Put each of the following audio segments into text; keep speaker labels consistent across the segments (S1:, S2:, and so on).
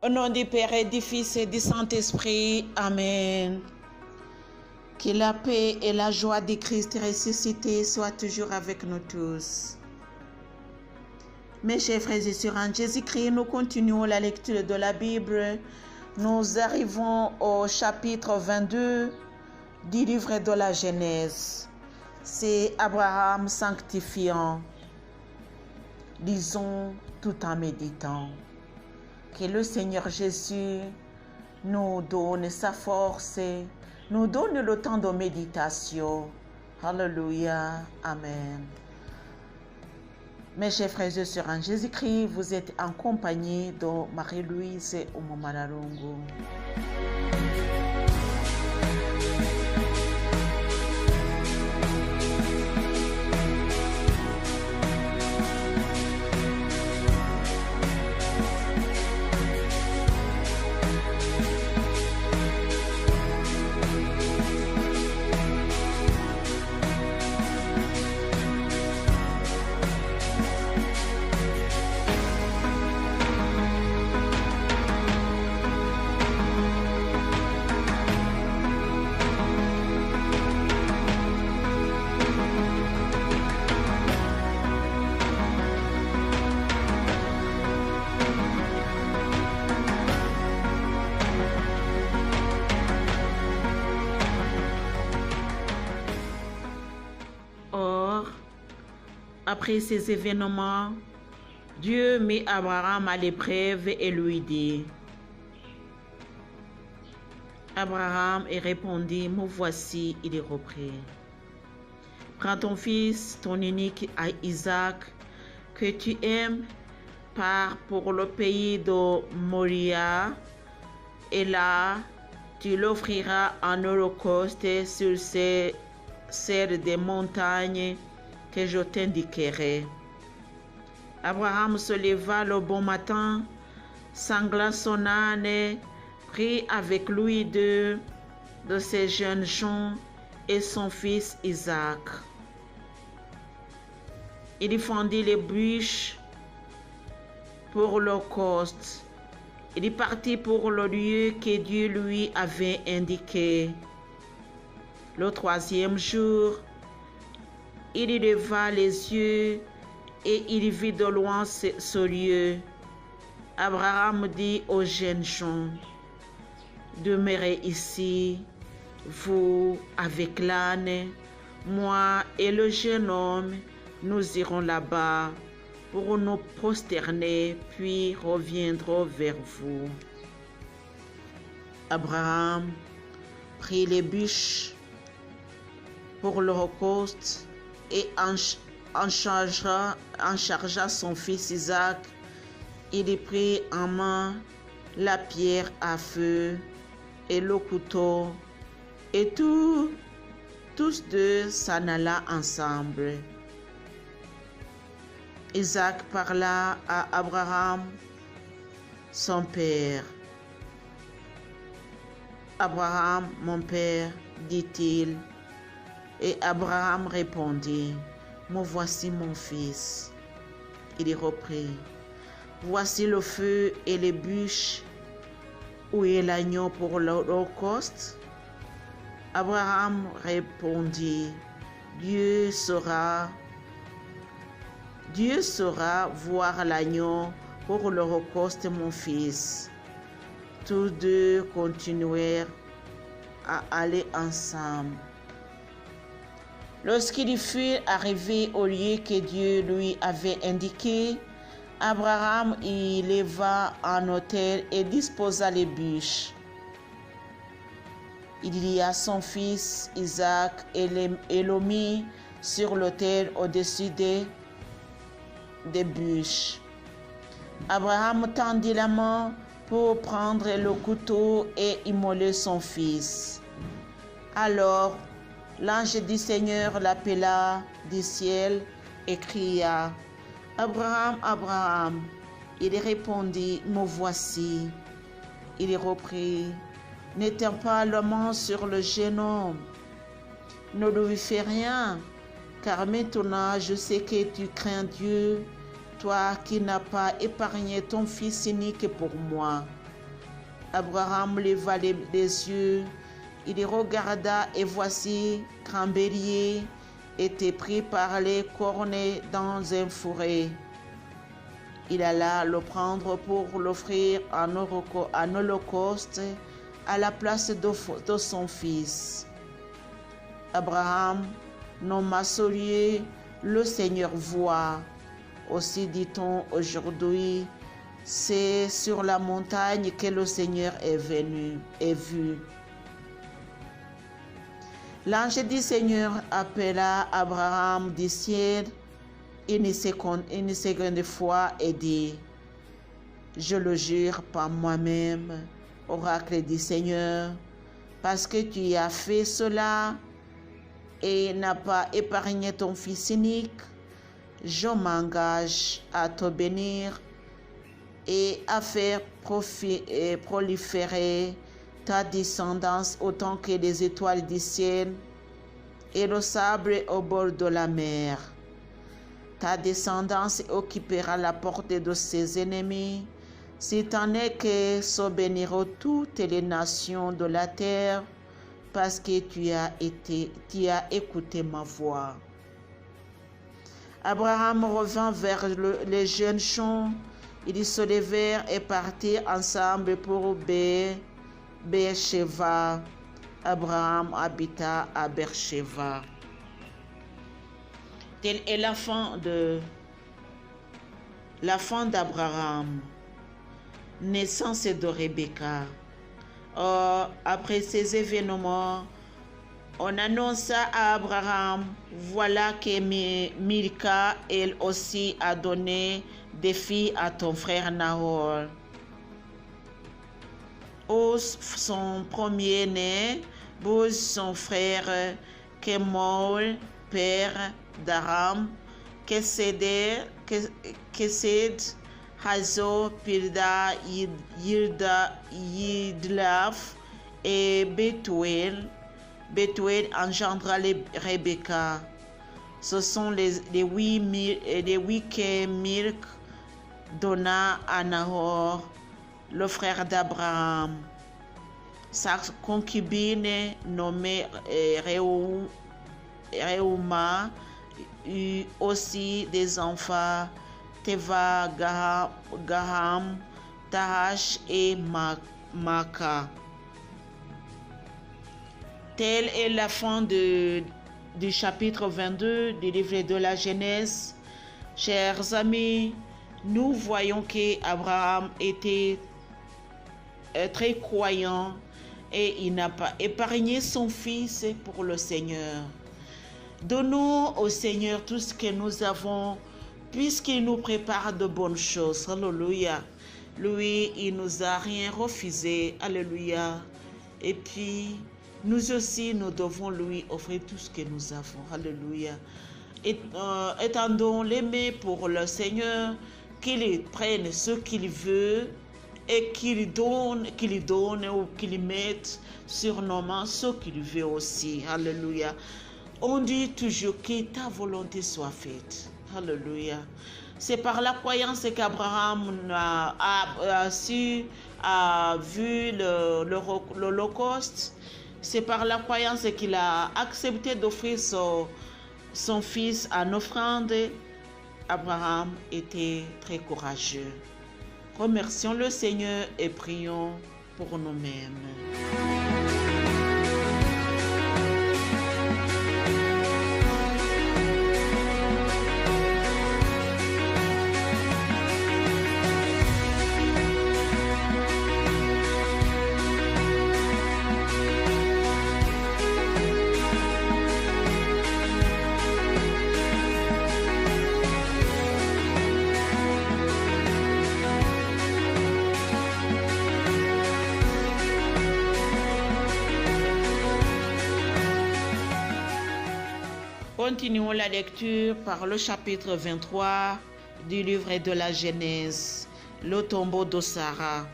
S1: Au nom du Père et du Fils et du Saint-Esprit. Amen. Que la paix et la joie du Christ ressuscité soient toujours avec nous tous. Mes chers frères et sœurs en Jésus-Christ, nous continuons la lecture de la Bible. Nous arrivons au chapitre 22 du livre de la Genèse. C'est Abraham sanctifiant. Lisons tout en méditant. Que le Seigneur Jésus nous donne sa force, nous donne le temps de méditation. Alléluia. Amen. Mes chers frères et sœurs en Jésus-Christ, vous êtes en compagnie de Marie-Louise Oumomalarongo. Après ces événements, Dieu mit Abraham à l'épreuve et lui dit: Abraham répondit: Me voici. Il reprit: Prends ton fils, ton unique Isaac, que tu aimes, pars pour le pays de Moria, et là, tu l'offriras en holocauste sur celle des montagnes que je t'indiquerai. Abraham se leva le bon matin, sangla son âne, prit avec lui deux de ses jeunes gens et son fils Isaac. Il fendit les bûches pour l'holocauste. Il partit pour le lieu que Dieu lui avait indiqué. Le troisième jour, il leva les yeux et il vit de loin ce lieu. Abraham dit aux jeunes gens: Demeurez ici, vous avec l'âne, moi et le jeune homme, nous irons là-bas pour nous prosterner, puis reviendrons vers vous. Abraham prit les bûches pour l'holocauste et en chargea son fils Isaac. Il prit en main la pierre à feu et le couteau, et tous deux s'en alla ensemble. Isaac parla à Abraham, son père. Abraham, mon père, dit-il. Et Abraham répondit: Me voici mon fils. Il reprit: Voici le feu et les bûches. Où est l'agneau pour l'holocauste? Abraham répondit: Dieu saura voir l'agneau pour l'holocauste, mon fils. Tous deux continuèrent à aller ensemble. Lorsqu'il fut arrivé au lieu que Dieu lui avait indiqué, Abraham y leva un autel et disposa les bûches. Il lia son fils Isaac et le mit sur l'autel au-dessus des bûches. Abraham tendit la main pour prendre le couteau et immoler son fils. Alors, l'ange du Seigneur l'appela du ciel et cria: Abraham, Abraham. Il répondit: Me voici. Il reprit: N'étends pas la main sur le jeune homme, ne lui fais rien, car maintenant je sais que tu crains Dieu, toi qui n'as pas épargné ton fils unique pour moi. Abraham leva les yeux, il regarda et voici qu'un bélier était pris par les cornes dans un fourré. Il alla le prendre pour l'offrir en holocauste à la place de son fils. Abraham nomma ce lieu le Seigneur voit. Aussi dit-on aujourd'hui, c'est sur la montagne que le Seigneur est vu. L'ange du Seigneur appela Abraham du ciel une seconde fois et dit, je le jure par moi-même, oracle du Seigneur, parce que tu as fait cela et n'as pas épargné ton fils unique, je m'engage à te bénir et à faire proliférer ta descendance autant que les étoiles du ciel et le sable au bord de la mer. Ta descendance occupera la porte de ses ennemis, si tant est que se béniront toutes les nations de la terre, parce que tu as écouté ma voix. Abraham revint vers les jeunes champs. Ils se levèrent et partirent ensemble pour Beersheba. Abraham habita à Beersheba. Tel est la fin d'Abraham, naissance de Rebecca. Or, après ces événements, on annonça à Abraham, voilà que Milka, elle aussi, a donné des filles à ton frère Nahor. Os, son premier-né, Bouz, son frère, Kemoul, père d'Aram, Kesed, Hazo, Pilda, Yidlaf et Bethuel. Bethuel engendra Rebecca. Ce sont les huit que Milk donna à Nahor, le frère d'Abraham. Sa concubine nommée Reuma eut aussi des enfants, Teva, Gaham, Tahash et Maka. Telle est la fin du chapitre 22 du livre de la Genèse. Chers amis, nous voyons qu'Abraham était très croyant et il n'a pas épargné son fils pour le Seigneur. Donnons au Seigneur tout ce que nous avons, puisqu'il nous prépare de bonnes choses. Alléluia. Lui, il nous a rien refusé. Alléluia. Et puis, nous aussi, nous devons lui offrir tout ce que nous avons. Alléluia. Étendons les mains pour le Seigneur, qu'il prenne ce qu'il veut et qu'il donne ou qu'il mette sur nos mains ce qu'il veut aussi. Alléluia. On dit toujours que ta volonté soit faite. Alléluia. C'est par la croyance qu'Abraham a vu l'Holocauste. C'est par la croyance qu'il a accepté d'offrir son fils en offrande. Abraham était très courageux. Remercions le Seigneur et prions pour nous-mêmes. Continuons la lecture par le chapitre 23 du livre de la Genèse, le tombeau de Sarah.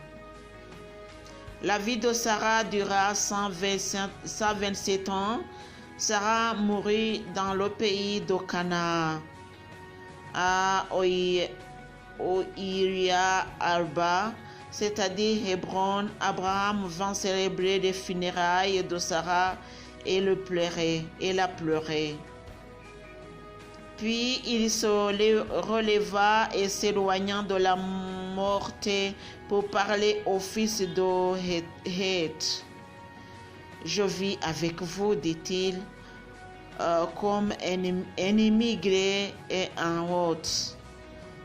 S1: La vie de Sarah dura 127 ans. Sarah mourut dans le pays de Canaan, à Oïria Arba, c'est-à-dire Hébron, Abraham vint célébrer les funérailles de Sarah et la pleurait. Puis il se releva et s'éloigna de la morte pour parler au fils de Heth. Je vis avec vous, dit-il, comme un immigré et un hôte.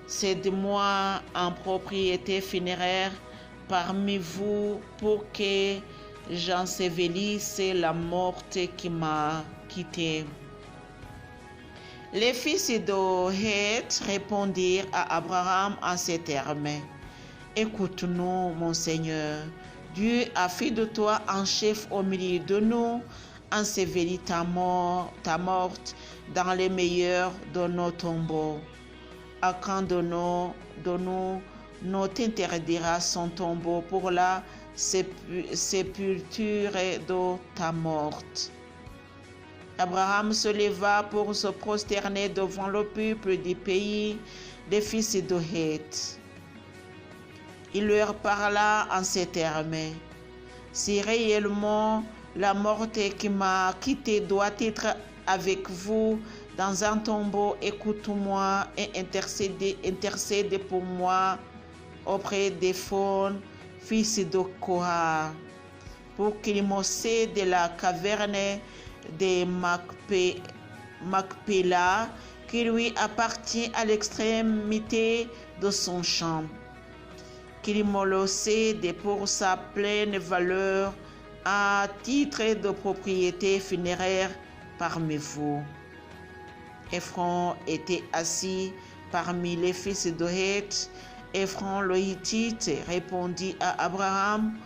S1: Cède-moi en propriété funéraire parmi vous pour que j'ensevelisse la morte qui m'a quitté. Les fils de Heth répondirent à Abraham en ces termes: Écoute-nous, mon Seigneur. Dieu a fait de toi un chef au milieu de nous, ensevelis ta morte dans les meilleurs de nos tombeaux. À quand de nous t'interdira son tombeau pour la sépulture de ta morte. Abraham se leva pour se prosterner devant le peuple du pays des fils de Heth. Il leur parla en ces termes: Si réellement la morte qui m'a quitté doit être avec vous dans un tombeau, écoute-moi et intercède pour moi auprès d'Éphron, fils de Korah, pour qu'il me cède la caverne de Macpéla qui lui appartient à l'extrémité de son champ, qu'il me le cède pour sa pleine valeur à titre de propriété funéraire parmi vous. Éphron était assis parmi les fils de Heth. Éphron le Hittite répondit à Abraham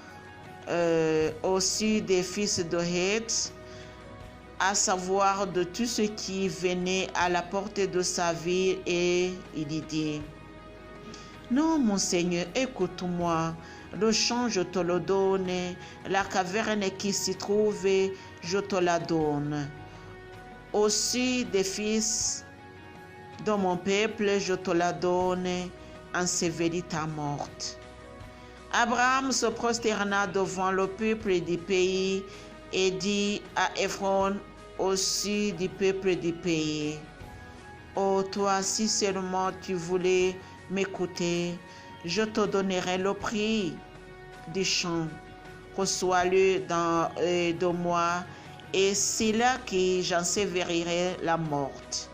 S1: au sud des fils de Heth, à savoir de tout ce qui venait à la porte de sa ville, et il dit: Non, mon Seigneur, écoute-moi. Le champ, je te le donne. La caverne qui s'y trouve, je te la donne. Aussi des fils de mon peuple, je te la donne, ensevelis ta morte. Abraham se prosterna devant le peuple du pays et dit à Éphron, aussi du peuple du pays: Oh, toi, si seulement tu voulais m'écouter, je te donnerai le prix du champ. Reçois-le de moi, et c'est là que j'ensevelirai la morte.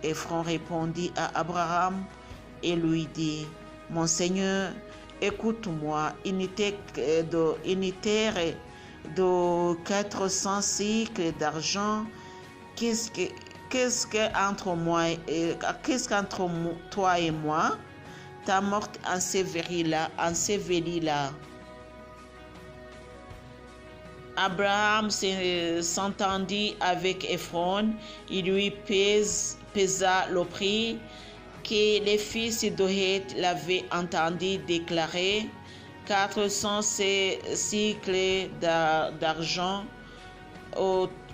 S1: Éphron répondit à Abraham et lui dit: Mon Seigneur, écoute-moi, unité de 400 cycles d'argent, qu'est-ce qu'entre toi et moi? Ta morte ensevelis-la. Abraham s'entendit avec Éphron, il lui pesa le prix que les fils de Heth l'avaient entendu déclarer, 400 cycles d'argent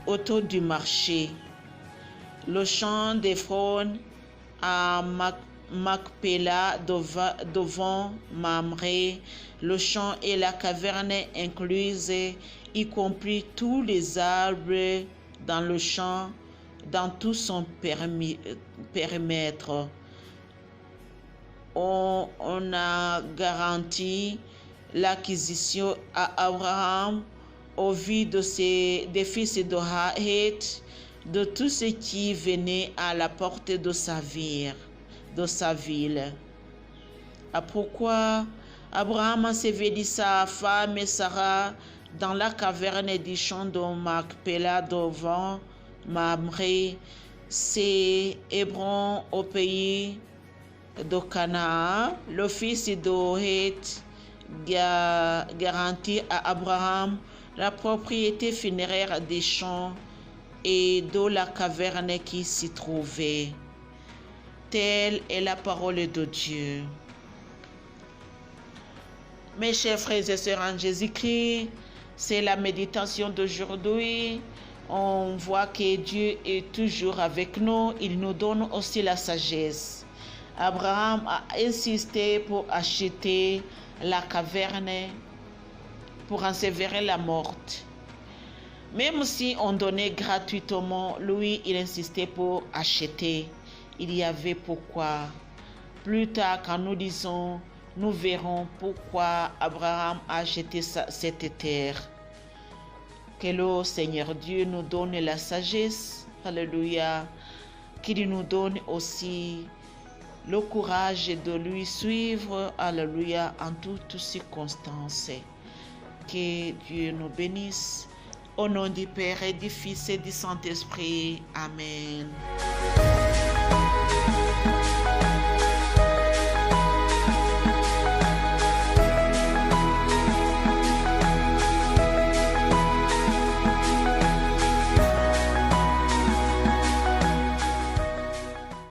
S1: autour du marché. Le champ d'Éphron à Macpéla devant Mamré, le champ et la caverne incluses, y compris tous les arbres dans le champ, dans tout son périmètre. On a garanti l'acquisition à Abraham au vu des fils de Heth de tout ce qui venait à la porte de sa ville. Pourquoi Abraham ensevelit sa femme Sarah dans la caverne du champ de Macpéla devant Mamré, c'est Hébron au pays de Canaan. Le fils de Heth garantit à Abraham la propriété funéraire des champs et de la caverne qui s'y trouvait. Telle est la parole de Dieu. Mes chers frères et sœurs en Jésus-Christ, c'est la méditation d'aujourd'hui. On voit que Dieu est toujours avec nous. Il nous donne aussi la sagesse. Abraham a insisté pour acheter la caverne pour enseverer la morte. Même si on donnait gratuitement, lui, il insistait pour acheter. Il y avait pourquoi. Plus tard, quand nous disons, nous verrons pourquoi Abraham a acheté cette terre. Que le Seigneur Dieu nous donne la sagesse, alléluia, qu'il nous donne aussi le courage de lui suivre, alléluia, en toutes circonstances. Que Dieu nous bénisse. Au nom du Père et du Fils et du Saint-Esprit. Amen.